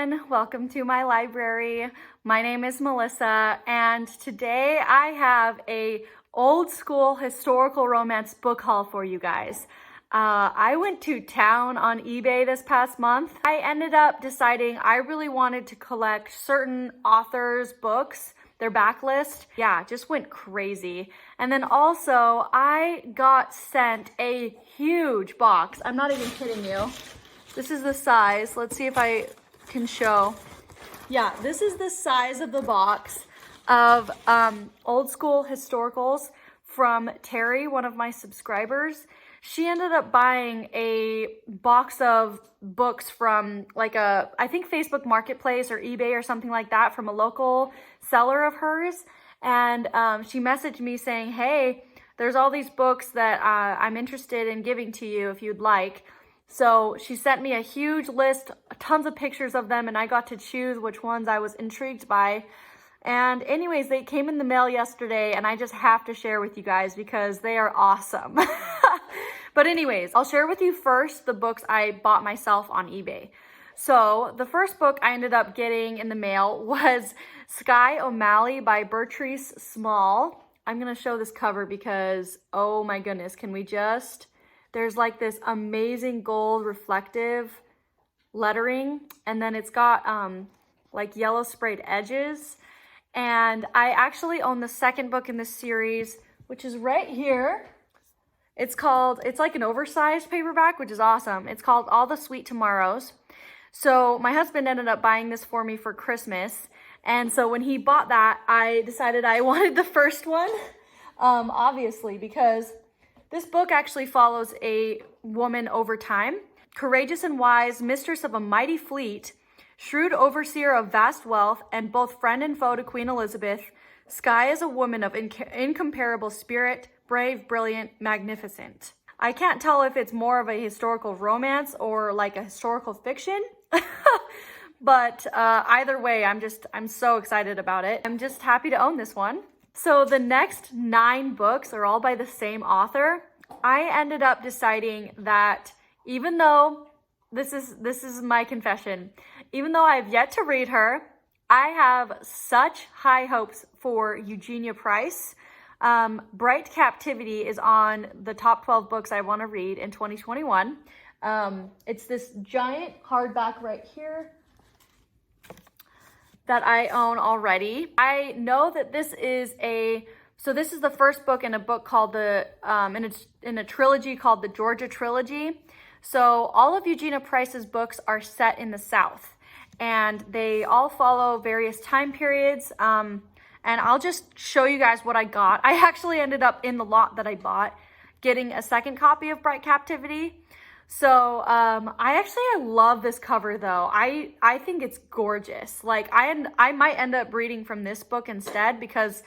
everyone, welcome to my library. My name is Melissa, and today I have a old school historical romance book haul for you guys. I went to town on eBay this past month. I ended up deciding I really wanted to collect certain authors' books, their backlist. Yeah, just went crazy. And then also I got sent a huge box. I'm not even kidding you. This is the size. Let's see if I can show. Yeah, this is the size of the box of old school historicals from Terri, one of my subscribers. She ended up buying a box of books from like I think Facebook Marketplace or eBay or something like that, from a local seller of hers. And she messaged me saying, hey, there's all these books that I'm interested in giving to you if you'd like. So she sent me a huge list, tons of pictures of them, and I got to choose which ones I was intrigued by. And anyways, they came in the mail yesterday, and I just have to share with you guys because they are awesome. But anyways, I'll share with you first the books I bought myself on eBay. So the first book I ended up getting in the mail was Sky O'Malley by Bertrice Small. I'm going to show this cover because, oh my goodness, can we just... There's like this amazing gold reflective lettering, and then it's got like yellow sprayed edges. And I actually own the second book in this series, which is right here. It's like an oversized paperback, which is awesome. It's called All the Sweet Tomorrows. So my husband ended up buying this for me for Christmas. And so when he bought that, I decided I wanted the first one, obviously, because this book actually follows a woman over time. Courageous and wise, mistress of a mighty fleet, shrewd overseer of vast wealth, and both friend and foe to Queen Elizabeth, Sky is a woman of incomparable spirit, brave, brilliant, magnificent. I can't tell if it's more of a historical romance or like a historical fiction, but either way, I'm so excited about it. I'm just happy to own this one. So the next 9 books are all by the same author. I ended up deciding that even though, this is my confession, even though I've yet to read her, I have such high hopes for Eugenia Price. Bright Captivity is on the top 12 books I want to read in 2021. It's this giant hardback right here that I own already. I know that this is this is the first book in a book called in a trilogy called the Georgia Trilogy. So all of Eugenia Price's books are set in the South, and they all follow various time periods. And I'll just show you guys what I got. I actually ended up in the lot that I bought getting a second copy of Bright Captivity. So I love this cover though. I think it's gorgeous. Like I might end up reading from this book instead because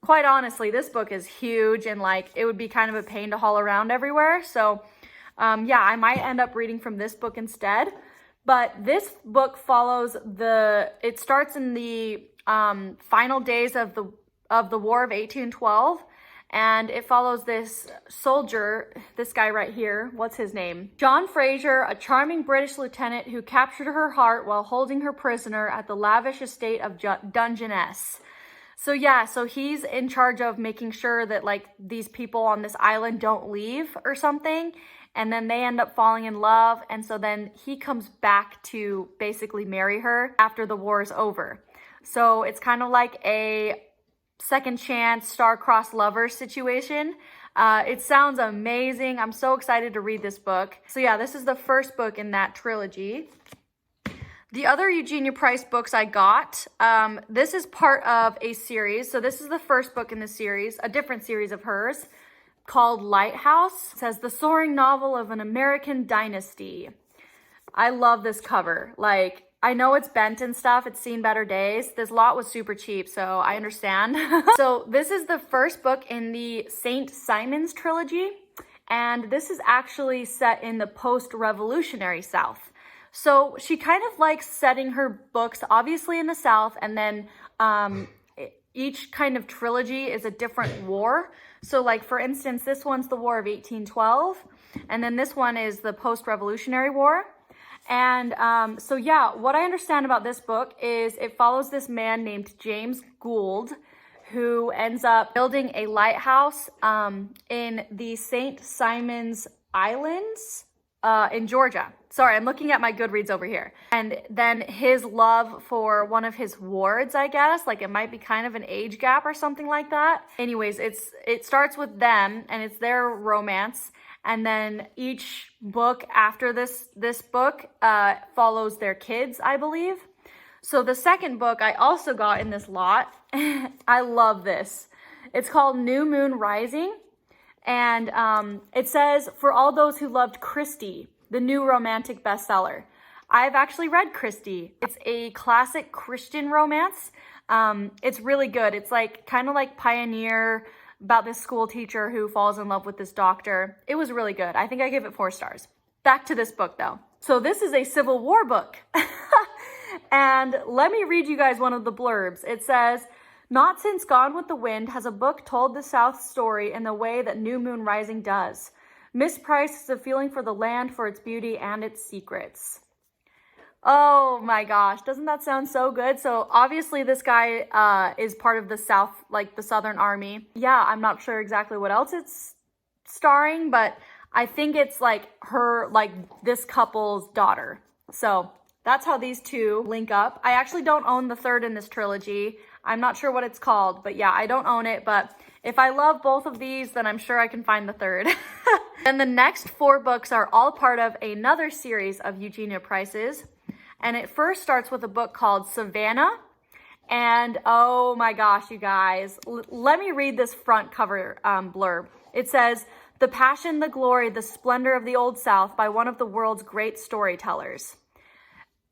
quite honestly, this book is huge and like it would be kind of a pain to haul around everywhere. So yeah, I might end up reading from this book instead. But this book follows it starts in the final days of the War of 1812. And it follows this soldier, this guy right here. What's his name? John Fraser, a charming British lieutenant who captured her heart while holding her prisoner at the lavish estate of Dungeness. So yeah, so he's in charge of making sure that like these people on this island don't leave or something. And then they end up falling in love. And so then he comes back to basically marry her after the war is over. So it's kind of like a second chance star-crossed lovers situation. It sounds amazing. I'm so excited to read this book. So yeah, this is the first book in that trilogy. The other Eugenia Price books I got, this is part of a series. So this is the first book in the series, a different series of hers called Lighthouse. It says the soaring novel of an American dynasty. I love this cover. Like, I know it's bent and stuff. It's seen better days. This lot was super cheap, so I understand. So this is the first book in the St. Simon's trilogy, and this is actually set in the post-revolutionary South. So she kind of likes setting her books obviously in the South, and then each kind of trilogy is a different war. So like, for instance, this one's the War of 1812, and then this one is the post-revolutionary war. And so yeah, what I understand about this book is it follows this man named James Gould, who ends up building a lighthouse in the St. Simons Islands in Georgia. Sorry, I'm looking at my Goodreads over here. And then his love for one of his wards, I guess, like it might be kind of an age gap or something like that. Anyways, it starts with them and it's their romance. And then each book after this book follows their kids, I believe. So the second book I also got in this lot. I love this. It's called New Moon Rising. And it says, for all those who loved Christie, the new romantic bestseller. I've actually read Christie. It's a classic Christian romance. It's really good. It's like kind of like Pioneer, about this school teacher who falls in love with this doctor. It was really good. I think I gave it 4 stars. Back to this book though. So this is a Civil War book. And let me read you guys one of the blurbs. It says, not since Gone with the Wind has a book told the South's story in the way that New Moon Rising does. Miss Price has a feeling for the land, for its beauty and its secrets. Oh my gosh, doesn't that sound so good? So obviously this guy is part of the South, like the Southern Army. Yeah, I'm not sure exactly what else it's starring, but I think it's like her, like this couple's daughter. So that's how these two link up. I actually don't own the third in this trilogy. I'm not sure what it's called, but yeah, I don't own it. But if I love both of these, then I'm sure I can find the third. And the next 4 books are all part of another series of Eugenia Price's. And it first starts with a book called Savannah. And oh my gosh, you guys, let me read this front cover blurb. It says, the passion, the glory, the splendor of the Old South by one of the world's great storytellers.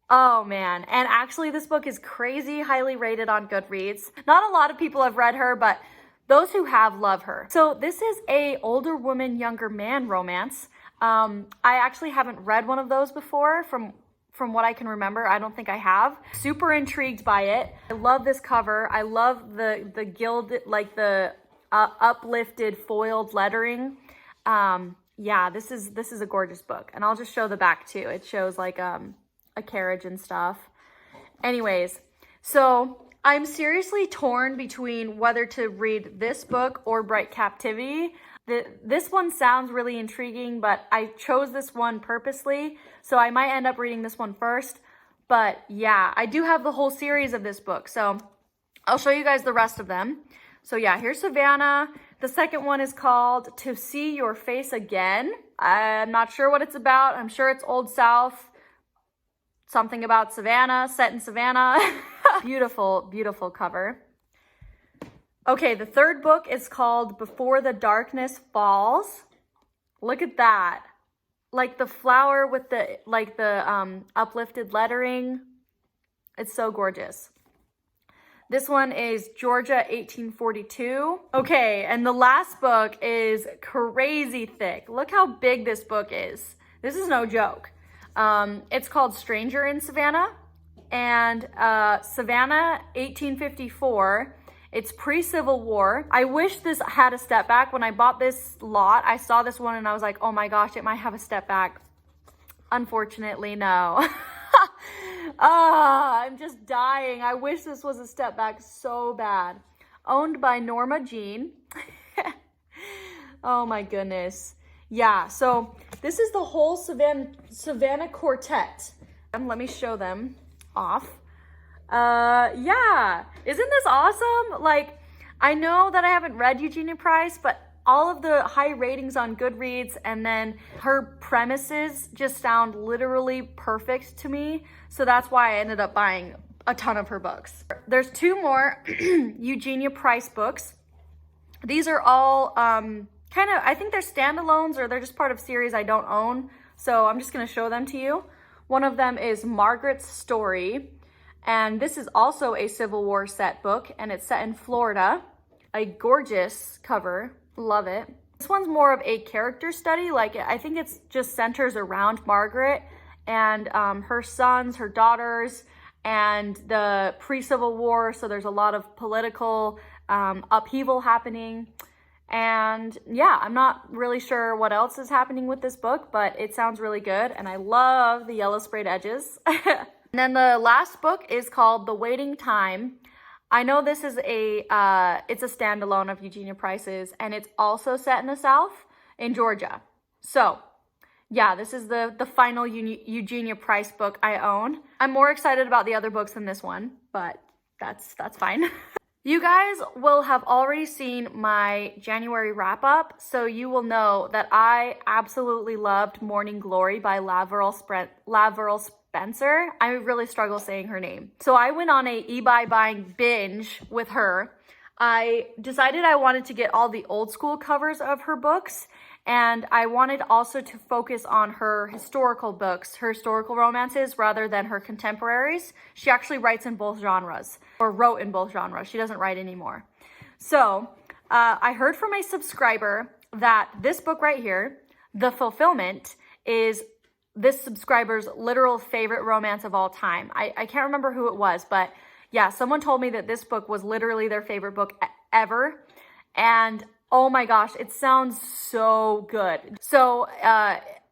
Oh man, and actually this book is crazy highly rated on Goodreads. Not a lot of people have read her, but those who have love her. So this is a older woman, younger man romance. I actually haven't read one of those before from what I can remember. I don't think I have. Super intrigued by it. I love this cover. I love the gilded, like the uplifted foiled lettering. Yeah, this is a gorgeous book. And I'll just show the back too. It shows like a carriage and stuff. Anyways, so I'm seriously torn between whether to read this book or Bright Captivity. This one sounds really intriguing, but I chose this one purposely, so I might end up reading this one first. But yeah, I do have the whole series of this book, so I'll show you guys the rest of them. So yeah, here's Savannah. The second one is called To See Your Face Again. I'm not sure what it's about. I'm sure it's Old South. Something about Savannah, set in Savannah. Beautiful, beautiful cover. Okay, the third book is called Before the Darkness Falls. Look at that. Like the flower with the, like the uplifted lettering. It's so gorgeous. This one is Georgia 1842. Okay, and the last book is crazy thick. Look how big this book is. This is no joke. It's called Stranger in Savannah. And Savannah 1854. It's pre-Civil War. I wish this had a step back. When I bought this lot, I saw this one and I was like, oh my gosh, it might have a step back. Unfortunately, no. I'm just dying. I wish this was a step back so bad. Owned by Norma Jean. Oh my goodness. Yeah, so this is the whole Savannah quartet. Let me show them off. Yeah, isn't this awesome? Like, I know that I haven't read Eugenia Price, but all of the high ratings on Goodreads and then her premises just sound literally perfect to me. So that's why I ended up buying a ton of her books. There's 2 more Eugenia Price books. These are all kind of, I think they're standalones or they're just part of series I don't own. So I'm just gonna show them to you. One of them is Margaret's Story. And this is also a Civil War set book, and it's set in Florida. A gorgeous cover, love it. This one's more of a character study, like I think it's just centers around Margaret and her sons, her daughters, and the pre-Civil War, so there's a lot of political upheaval happening. And yeah, I'm not really sure what else is happening with this book, but it sounds really good. And I love the yellow sprayed edges. And then the last book is called The Waiting Time. I know this is it's a standalone of Eugenia Price's, and it's also set in the South in Georgia. So yeah, this is the final Eugenia Price book I own. I'm more excited about the other books than this one, but that's fine. You guys will have already seen my January wrap up, so you will know that I absolutely loved Morning Glory by LaVryle Spencer. I really struggle saying her name. So I went on a eBay buying binge with her. I decided I wanted to get all the old school covers of her books, and I wanted also to focus on her historical books, her historical romances, rather than her contemporaries. She actually writes in both genres, or wrote in both genres. She doesn't write anymore. So I heard from a subscriber that this book right here, The Fulfillment, is this subscriber's literal favorite romance of all time. I can't remember who it was, but yeah, someone told me that this book was literally their favorite book ever. And oh my gosh, it sounds so good. So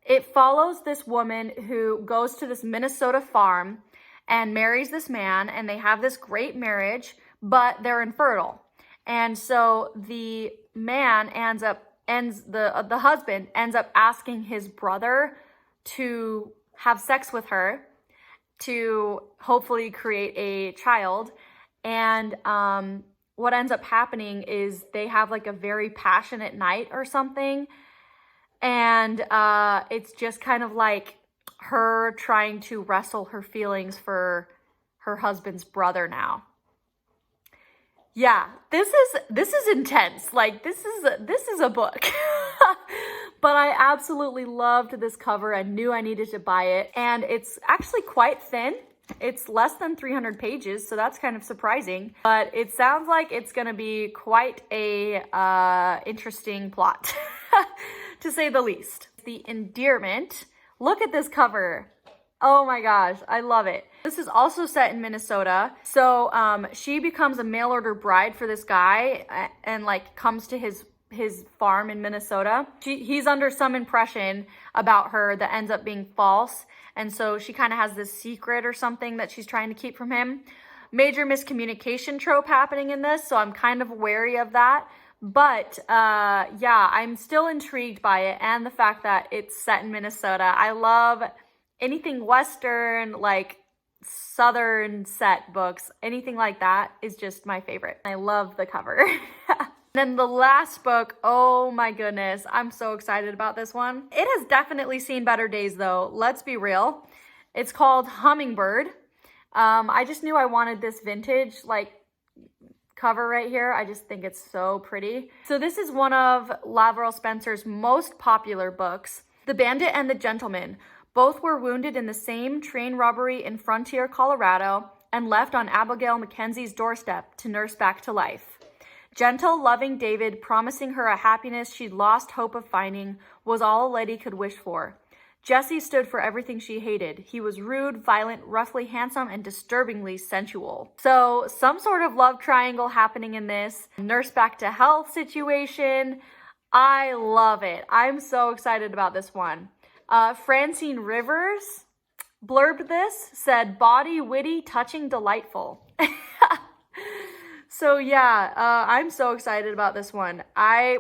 it follows this woman who goes to this Minnesota farm and marries this man, and they have this great marriage, but they're infertile. And so the man the husband ends up asking his brother to have sex with her to hopefully create a child. And what ends up happening is they have like a very passionate night or something. And it's just kind of like her trying to wrestle her feelings for her husband's brother now. Yeah, this is intense. Like this is a book. But I absolutely loved this cover and knew I needed to buy it. And it's actually quite thin. It's less than 300 pages, so that's kind of surprising. But it sounds like it's gonna be quite a interesting plot, to say the least. The Endearment. Look at this cover. Oh my gosh, I love it. This is also set in Minnesota. So she becomes a mail order bride for this guy and like comes to his farm in Minnesota. He's under some impression about her that ends up being false. And so she kind of has this secret or something that she's trying to keep from him. Major miscommunication trope happening in this, so I'm kind of wary of that. But yeah, I'm still intrigued by it, and the fact that it's set in Minnesota. I love anything Western, like Southern set books. Anything like that is just my favorite. I love the cover. Then the last book, oh my goodness, I'm so excited about this one. It has definitely seen better days though, let's be real. It's called Hummingbird. I just knew I wanted this vintage like cover right here. I just think it's so pretty. So this is one of LaVryle Spencer's most popular books. The Bandit and the Gentleman. Both were wounded in the same train robbery in Frontier, Colorado, and left on Abigail Mackenzie's doorstep to nurse back to life. Gentle, loving David, promising her a happiness she'd lost hope of finding, was all a lady could wish for. Jesse stood for everything she hated. He was rude, violent, roughly handsome, and disturbingly sensual. So some sort of love triangle happening in this. Nurse back to health situation. I love it. I'm so excited about this one. Francine Rivers blurbed this, said, body, witty, touching, delightful. So yeah, I'm so excited about this one. I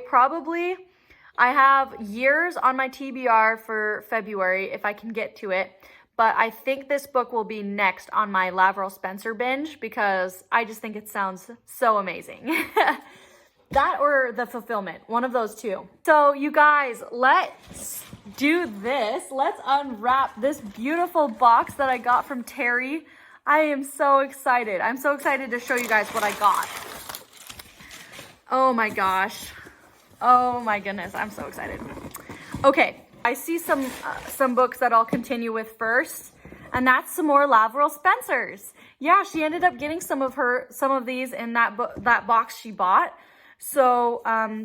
have years on my TBR for February if I can get to it, but I think this book will be next on my LaVryle Spencer binge because I just think it sounds so amazing. That or The Fulfillment, one of those two. So you guys, let's do this. Let's unwrap this beautiful box that I got from Terri. I am so excited. I'm so excited to show you guys what I got. Oh my gosh. Oh my goodness, I'm so excited. Okay, I see some books that I'll continue with first, and that's some more LaVryle Spencer's. Yeah, she ended up getting some of these in that box she bought. So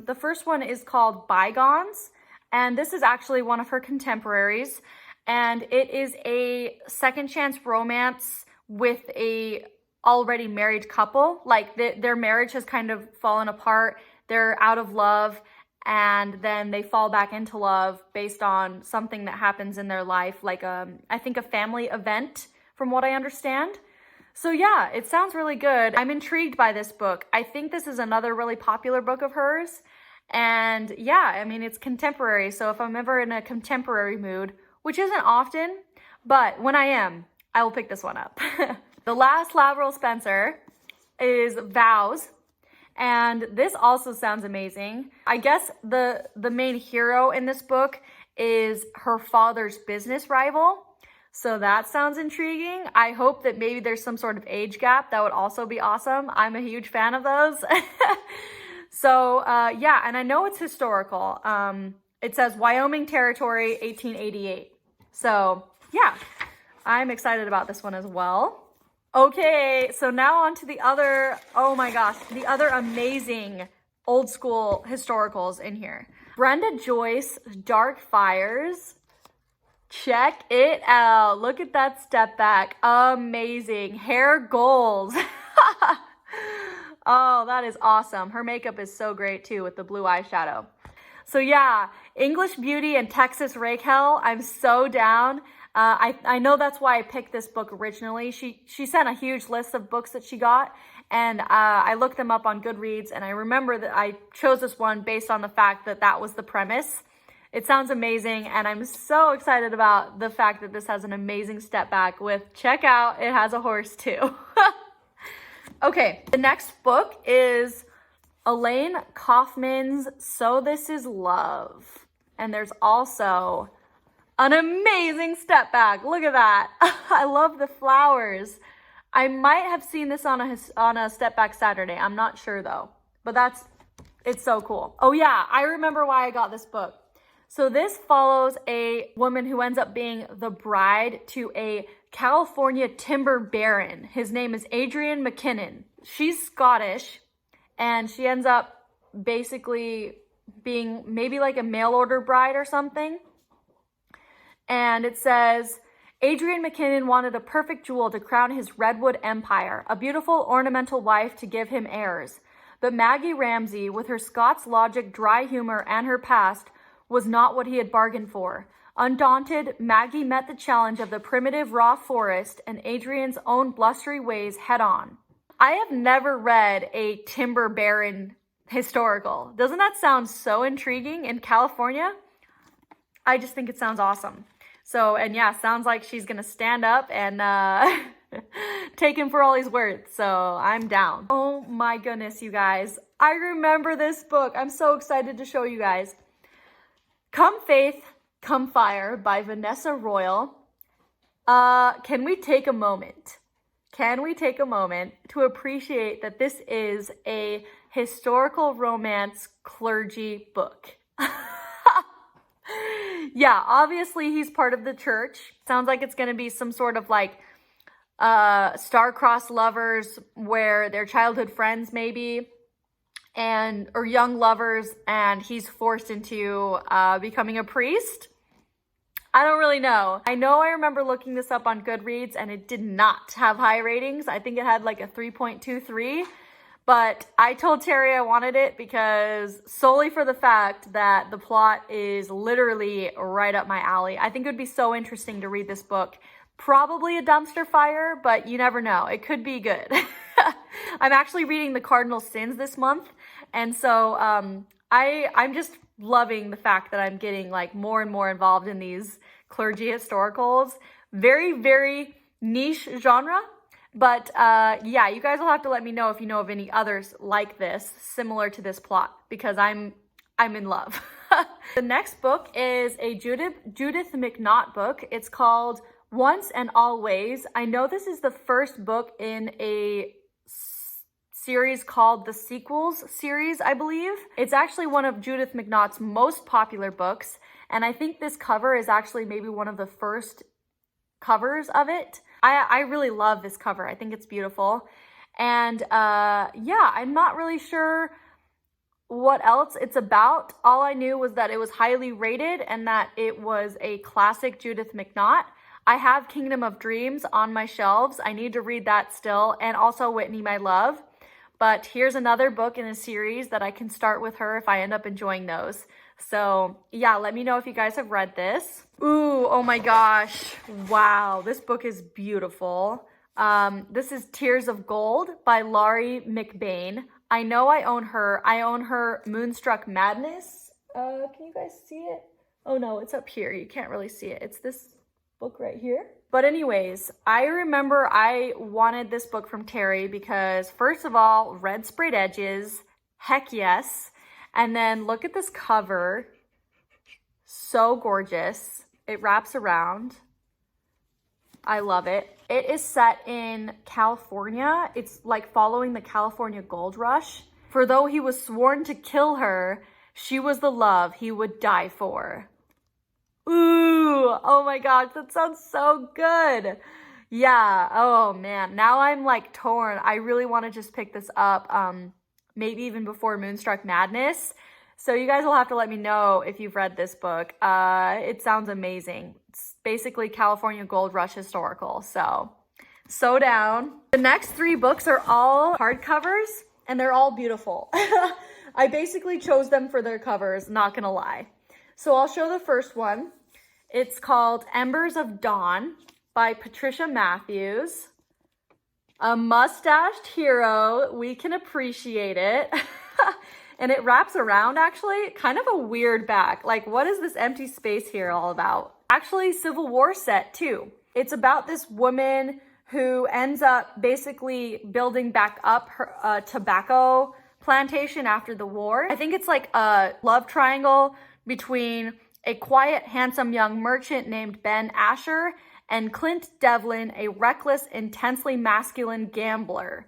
the first one is called Bygones, and this is actually one of her contemporaries, and it is a second chance romance with a already married couple. Like their marriage has kind of fallen apart. they're out of love and then they fall back into love based on something that happens in their life, like I think a family event from what I understand. So yeah, it sounds really good. I'm intrigued by this book. I think this is another really popular book of hers. And yeah, I mean, it's contemporary. So if I'm ever in a contemporary mood, which isn't often, but when I am, I will pick this one up. The last LaVryle Spencer is Vows. And this also sounds amazing. I guess the main hero in this book is her father's business rival. So that sounds intriguing. I hope that maybe there's some sort of age gap. That would also be awesome. I'm a huge fan of those. So yeah, and I know it's historical. It says Wyoming Territory, 1888. So yeah, I'm excited about this one as well. Okay, so now on to the other, oh my gosh, the other amazing old school historicals in here. Brenda Joyce, Dark Fires. Check it out. Look at that step back. Amazing. Hair goals. Oh, that is awesome. Her makeup is so great too with the blue eyeshadow. So yeah, English Beauty and Texas Raquel. I'm so down. I know that's why I picked this book originally. She sent a huge list of books that she got, and I looked them up on Goodreads, and I remember that I chose this one based on the fact that that was the premise. It sounds amazing, and I'm so excited about the fact that this has an amazing step back with, check out, it has a horse too. Okay, the next book is Elaine Kaufman's So This Is Love. And there's also an amazing step back. Look at that. I love the flowers. I might have seen this on a step back Saturday. I'm not sure though, but it's so cool. Oh yeah, I remember why I got this book. So this follows a woman who ends up being the bride to a California timber baron. His name is Adrian McKinnon. She's Scottish, and she ends up basically being maybe like a mail order bride or something. And it says, Adrian McKinnon wanted a perfect jewel to crown his redwood empire, a beautiful ornamental wife to give him heirs. But Maggie Ramsey, with her Scots logic, dry humor, and her past, was not what he had bargained for. Undaunted, Maggie met the challenge of the primitive raw forest and Adrian's own blustery ways head on. I have never read a timber baron historical. Doesn't that sound so intriguing in California? I just think it sounds awesome. So, and yeah, sounds like she's gonna stand up and take him for all he's worth. So I'm down. Oh my goodness, you guys. I remember this book. I'm so excited to show you guys. Come Faith, Come Fire by Vanessa Royal. Can we take a moment? Can we take a moment to appreciate that this is a historical romance clergy book? Yeah, obviously he's part of the church. Sounds like it's going to be some sort of like star-crossed lovers where they're childhood friends maybe, or young lovers, and he's forced into becoming a priest. I don't really know. I remember looking this up on Goodreads and it did not have high ratings. I think it had like a 3.23. But I told Terry I wanted it because solely for the fact that the plot is literally right up my alley. I think it would be so interesting to read this book. Probably a dumpster fire, but you never know. It could be good. I'm actually reading The Cardinal Sins this month. And so I'm just loving the fact that I'm getting like more and more involved in these clergy historicals. Very, very niche genre. But yeah, you guys will have to let me know if you know of any others like this, similar to this plot, because I'm in love. The next book is a Judith McNaught book. It's called Once and Always. I know this is the first book in a series called the Sequels series, I believe. It's actually one of Judith McNaught's most popular books, and I think this cover is actually maybe one of the first covers of it. I really love this cover. I think it's beautiful. And yeah, I'm not really sure what else it's about. All I knew was that it was highly rated and that it was a classic Judith McNaught. I have Kingdom of Dreams on my shelves. I need to read that still, and also Whitney, My Love. But here's another book in a series that I can start with her if I end up enjoying those. So yeah, let me know if you guys have read this. Ooh, oh my gosh. Wow, this book is beautiful. This is Tears of Gold by Laurie McBain. I know I own her. I own her Moonstruck Madness. Can you guys see it? Oh no, it's up here. You can't really see it. It's this book right here. But anyways, I remember I wanted this book from Terri because first of all, red sprayed edges, heck yes. And then look at this cover, so gorgeous. It wraps around. I love it. It is set in California. It's like following the California gold rush. For though he was sworn to kill her, she was the love he would die for. Ooh, oh my gosh, that sounds so good. Yeah, oh man, now I'm like torn. I really want to just pick this up, maybe even before Moonstruck Madness. So you guys will have to let me know if you've read this book. It sounds amazing. It's basically California Gold Rush historical, so down. The next 3 books are all hardcovers, and they're all beautiful. I basically chose them for their covers, not gonna lie. So I'll show the first one. It's called Embers of Dawn by Patricia Matthews. A mustached hero, we can appreciate it. And it wraps around actually, kind of a weird back. Like, what is this empty space here all about? Actually, Civil War set too. It's about this woman who ends up basically building back up her tobacco plantation after the war. I think it's like a love triangle between a quiet, handsome young merchant named Ben Asher and Clint Devlin, a reckless, intensely masculine gambler.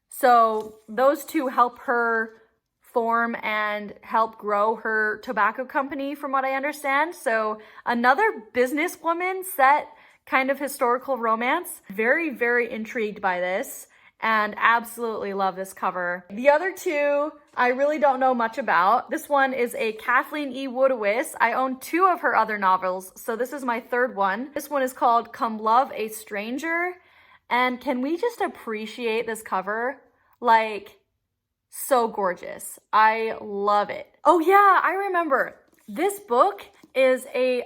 So those two help her form and help grow her tobacco company, from what I understand. So another businesswoman set kind of historical romance. Very, very intrigued by this and absolutely love this cover. The other 2, I really don't know much about. This one is a Kathleen E. Woodiwiss. I own 2 of her other novels, so this is my 3rd one. This one is called Come Love a Stranger. And can we just appreciate this cover? Like, so gorgeous. I love it. Oh yeah, I remember. This book is a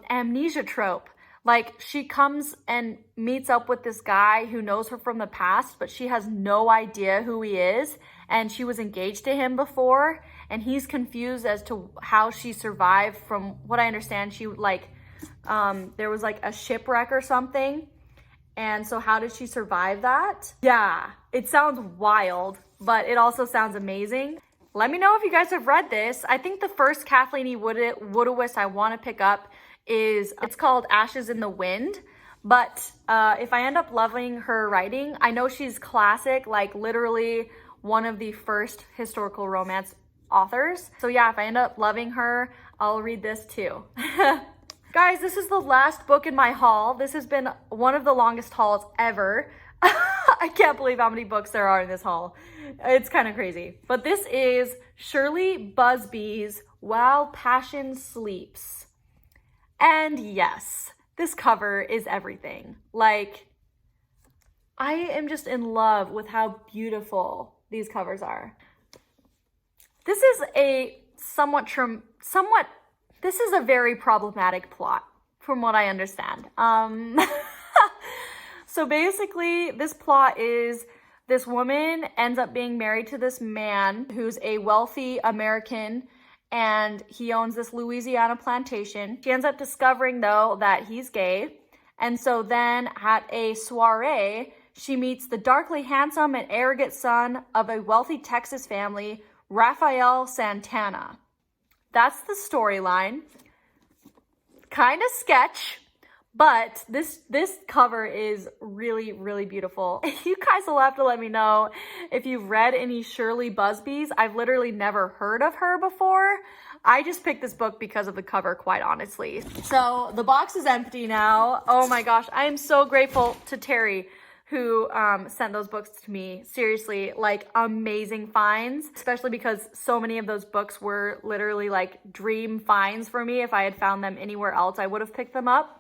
amnesia trope. Like, she comes and meets up with this guy who knows her from the past, but she has no idea who he is. And she was engaged to him before, and he's confused as to how she survived. From what I understand, she there was like a shipwreck or something. And so how did she survive that? Yeah, it sounds wild, but it also sounds amazing. Let me know if you guys have read this. I think the first Kathleen E. Woodiwiss I want to pick up it's called Ashes in the Wind. But if I end up loving her writing, I know she's classic, like literally one of the first historical romance authors. So yeah, if I end up loving her, I'll read this too. Guys, this is the last book in my haul. This has been one of the longest hauls ever. I can't believe how many books there are in this haul. It's kind of crazy. But this is Shirley Busby's While Passion Sleeps. And yes, this cover is everything. Like, I am just in love with how beautiful these covers are. This is a this is a very problematic plot, from what I understand. So basically, this plot is this woman ends up being married to this man who's a wealthy American, and he owns this Louisiana plantation. She ends up discovering, though, that he's gay. And so then at a soiree, she meets the darkly handsome and arrogant son of a wealthy Texas family, Rafael Santana. That's the storyline. Kind of sketch, but this cover is really, really beautiful. You guys will have to let me know if you've read any Shirley Busby's. I've literally never heard of her before. I just picked this book because of the cover, quite honestly. So the box is empty now. Oh my gosh, I am so grateful to Terri who sent those books to me. Seriously, like amazing finds, especially because so many of those books were literally like dream finds for me. If I had found them anywhere else, I would have picked them up.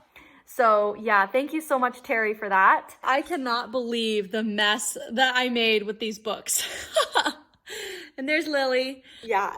So yeah, thank you so much, Terri, for that. I cannot believe the mess that I made with these books. And there's Lily. Yeah.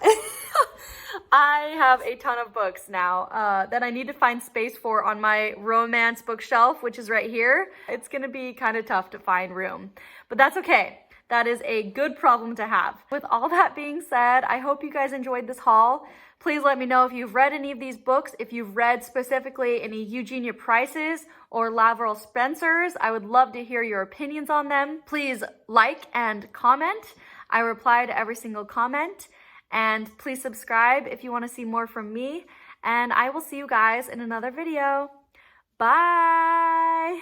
I have a ton of books now that I need to find space for on my romance bookshelf, which is right here. It's gonna be kind of tough to find room, but that's okay. That is a good problem to have. With all that being said, I hope you guys enjoyed this haul. Please let me know if you've read any of these books, if you've read specifically any Eugenia Price's or LaVryle Spencer's. I would love to hear your opinions on them. Please like and comment. I reply to every single comment. And please subscribe if you want to see more from me. And I will see you guys in another video. Bye!